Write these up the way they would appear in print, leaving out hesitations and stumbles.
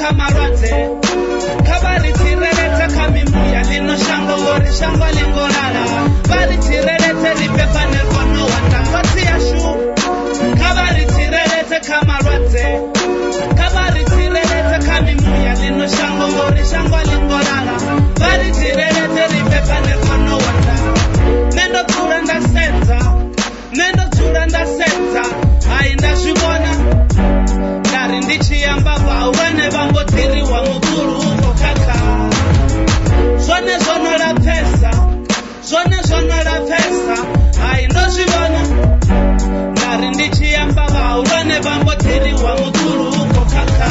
kha malwadze, kha vha ri tsireledze kha mimuya ḽino shango ngori shango ḽi ngo lala. Vha ri tsireledze ri bve fhane ri kone u wana khotsi yashu. Kha vha ri tsireledze kha malwadze, kha vha ri tsireledze kha mimuya ḽino shango ngori shango ḽi ngo lala. Vha ri tsireledze ri bve fhane ri kone u wana. Nṋe ndo dzula nda sedza, nṋe ndo dzula nda sedza, hai nda zwi vhona. Nda ri ndi tshi amba vhahulwane vha mbo ḓi ri wa muṱulu u khou khakha. Zwone zwo no lapfhesa, zwone zwo no lapfhesa, hai ndo zwi vhona. Nda ri ndi tshi amba vhahulwane vha mbo ḓi ri wa muṱulu u khou khakha.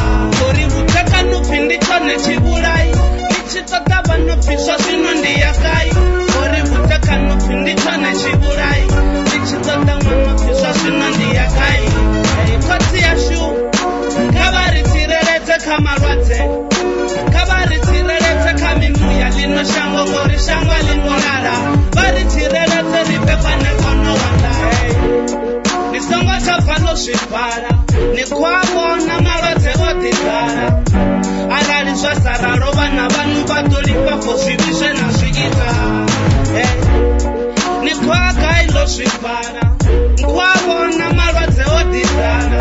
Uri vhudzekani ndi tshone tshivhulai, ndi tshi ṱoḓa vha no pfhi zwa zwino ndi ya gai. Uri vhudzekani ndi tshone tshivhulai, ndi tshi ṱoḓa ṅwana pfhi zwa zwino ndi ya gai. Khotsi yashu, kha vha ri tsireledze kha malwadze, kha vha ri tsireledze kha mimuya ḽino shango ngori shango ḽi ngo lala. Vha ri tsireledze ri bve fhane kono wanda. Ni songo tsha bva no zwi vala, ni khou a vhona malwadze o ḓi ḓala. Arali zwa sa ralo vhana vhaṋu vha ḓo lifha for zwivhi zwe na zwi ita. Ni khou a gai ḽo zwi vala, ni khou a vhona malwadze o ḓi ḓala.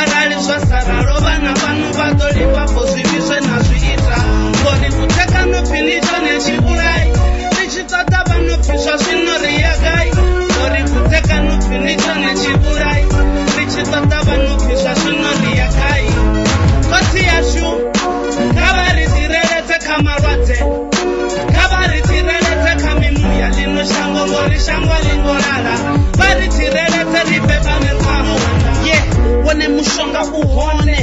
Arali zwa sa ralo vhana vhaṋu vha ḓo lifha for zwivhi zwe na zwi ita. Ngori vhudzekani ndi tshone tshivhulai, ndi tshi ṱoḓa vha no pfhi zwa zwino ri ya gai. Ngori vhudzekani ndi tshone tshivhulai, ndi tshi ṱoḓa vha no pfhi zwa zwino ri ya gai. Khotsi yashu, kha vha ri tsireledze kha malwadze, kha vha ri tsireledze kha mimuya ḽino shango ngori shango ḽi ngo lala. Vha ri tsireledze ri bve fhane ri kone u wana. Wone mushonga u hone,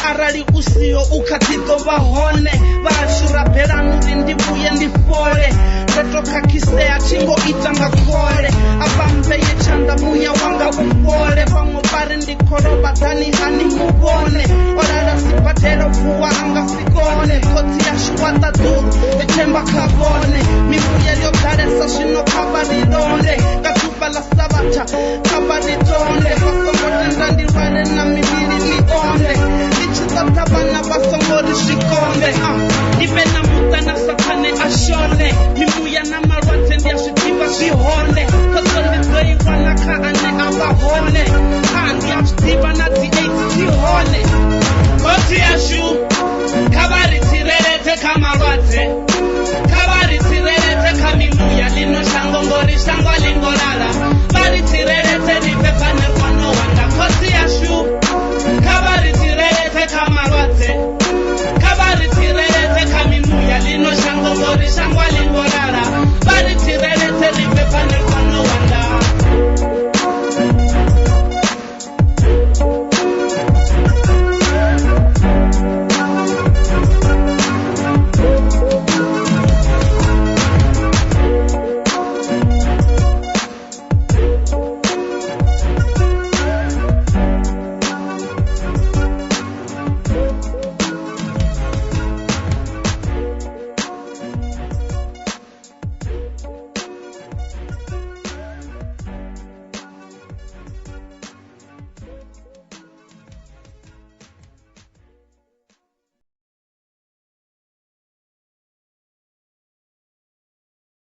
arali u siho u kha ḓi ḓo vha hone. Vhashu rabelani uri ndi vhuye ndi fole, ndo to khakhisea thi ngo ita nga khole. A vha mveye tshanḓa muya wanga u fhole, vhaṅwe vha ri ndi kholoba ḓani hani muvhone. O lala sibadela vuwa a nga si kone, khotsi yashu wa ṱaḓulu ri themba kha vhone. Mimuya yo ḓalesa zwino kha vha ri londe, nga ḓuvha ḽa Sabatha kha vha ri tonde. Vha songo tenda ndi lwale na mivhili i onde, ndi tshi ṱoḓa vhana vha songo ri zwikonde. Ndi vhe na muṱa na Sathane a shone, mimuya na malwadze ndi a zwi ḓivha zwi hone. Khotso ndi ḓo i wana kha ane a vha hone, ndi a zwi ḓivha na dzi AIDS dzi hone. Khotsi yashu, kha vha ri tsireledze kha malwadze, kha vha ri tsireledze kha mimuya ḽino shango ngori shango